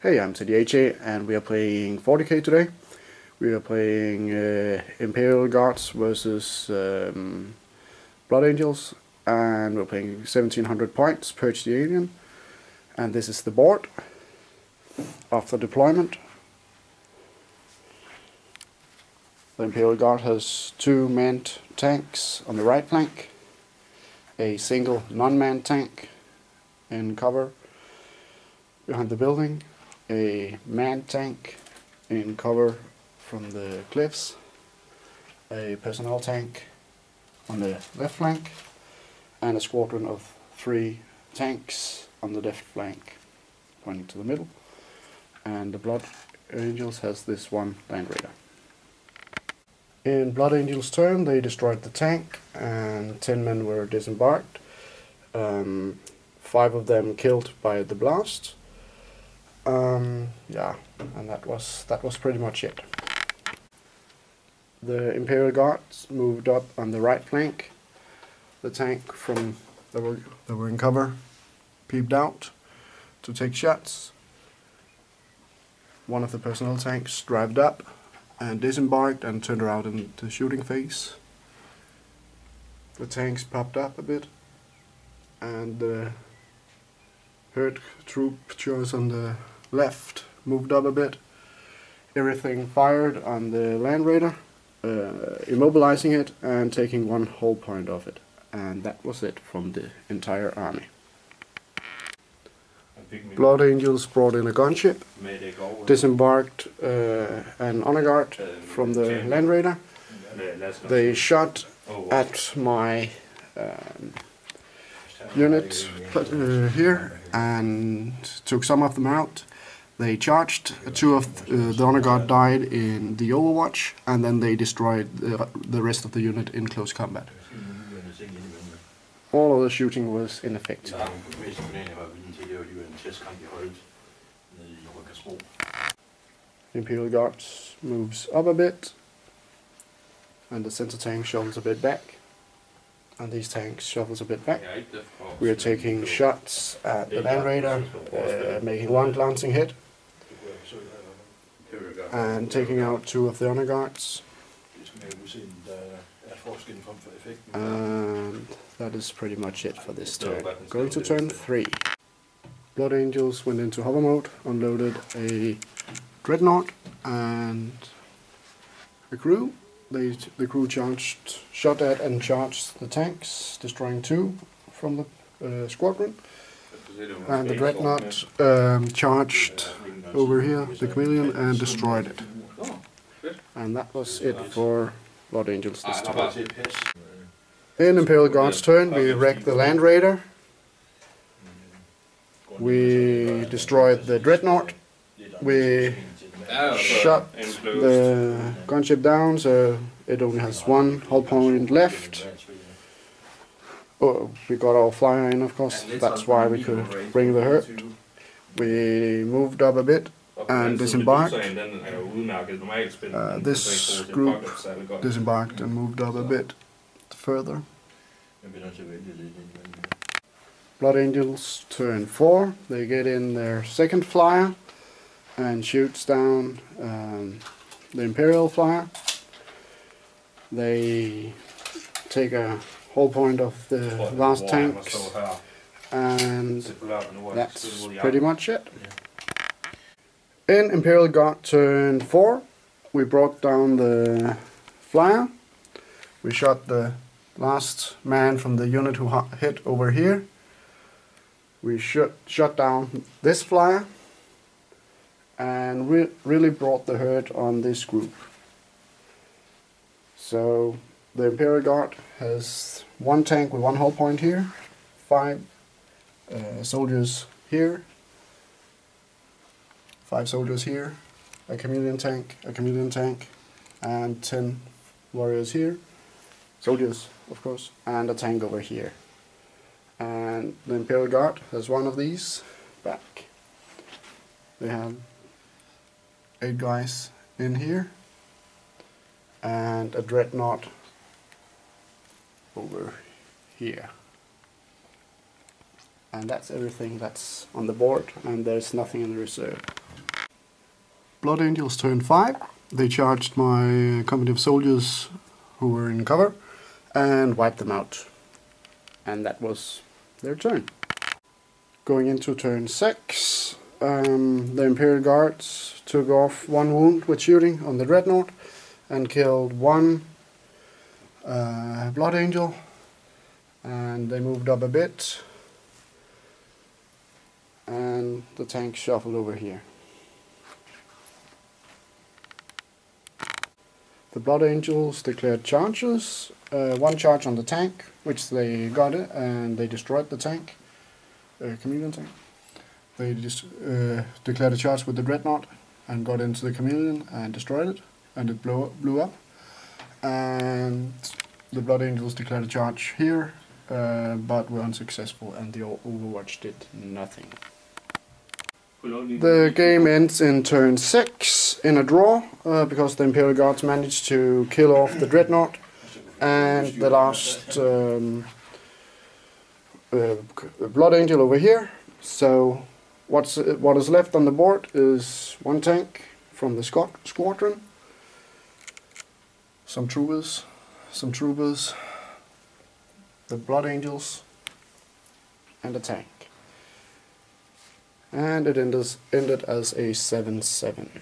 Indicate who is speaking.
Speaker 1: Hey, I'm TDHA and we are playing 40k today. We are playing Imperial Guards versus Blood Angels, and we're playing 1700 points, Purge the Alien. And this is the board after deployment. The Imperial Guard has 2 manned tanks on the right flank, a single non-manned tank in cover behind the building, a manned tank in cover from the cliffs, a personnel tank on the left flank, and a squadron of 3 tanks on the left flank pointing to the middle. And the Blood Angels has this one Land Raider. In Blood Angels' turn, they destroyed the tank and 10 men were disembarked. 5 of them killed by the blast. Yeah, and that was pretty much it. The Imperial Guards moved up on the right flank. The tank from that were in cover peeped out to take shots. One of the personnel tanks drived up and disembarked and turned around into shooting phase. The tanks popped up a bit, and the herd troopers on the left moved up a bit. Everything fired on the Land Raider, immobilizing it and taking 1 whole point off it. And that was it from the entire army. Blood Angels brought in a gunship, disembarked an honor guard from the Land Raider. They shot at my unit here and took some of them out. They charged. 2 of the honor guard died in the Overwatch, and then they destroyed the rest of the unit in close combat. All of the shooting was ineffective. Imperial Guards moves up a bit, and the center tank shovels a bit back, and these tanks shovels a bit back. We are taking shots at the Land Raider, making 1 glancing hit, and taking out 2 of the honor guards. And that is pretty much it for this turn. Going to turn 3. Blood Angels went into hover mode, unloaded a Dreadnought and a crew. The crew shot at and charged the tanks, destroying 2 from the squadron. And the Dreadnought charged over here, the Chameleon, and destroyed it. And that was it for Blood Angels this time. In Imperial Guard's turn, we wrecked the Land Raider. We destroyed the Dreadnought. We shot the gunship down, so it only has 1 hull point left. Oh, we got our flyer in, of course. That's why we could bring the hurt. We moved up a bit and disembarked. This group disembarked and moved up a bit further. Blood Angels turn 4. They get in their 2nd flyer and shoots down the Imperial flyer. They take a whole point of the last tanks, and that's pretty much it. In Imperial Guard turn 4, we brought down the flyer. We shot the last man from the unit who hit over here. We shot down this flyer and really brought the hurt on this group. So the Imperial Guard has 1 tank with 1 hull point here, 5 soldiers here, 5 soldiers here, a chameleon tank, and 10 warriors here, soldiers of course, and a tank over here. And the Imperial Guard has 1 of these back. They have 8 guys in here, and a Dreadnought over here. And that's everything that's on the board, and there's nothing in the reserve. Blood Angels turn 5. They charged my company of soldiers who were in cover and wiped them out. And that was their turn. Going into turn 6, the Imperial Guards took off 1 wound with shooting on the Dreadnought and killed 1 Blood Angel, and they moved up a bit and the tank shuffled over here. The Blood Angels declared charges, 1 charge on the tank, which they got it, and they destroyed the tank. Chameleon tank. They just declared a charge with the Dreadnought and got into the Chameleon and destroyed it, and it blew up. And the Blood Angels declared a charge here, but were unsuccessful, and the Overwatch did nothing. The game ends in turn 6 in a draw, because the Imperial Guards managed to kill off the Dreadnought and the last Blood Angel over here. So what is left on the board is 1 tank from the squadron, some troopers, the Blood Angels, and a tank. And it ended as a 7-7.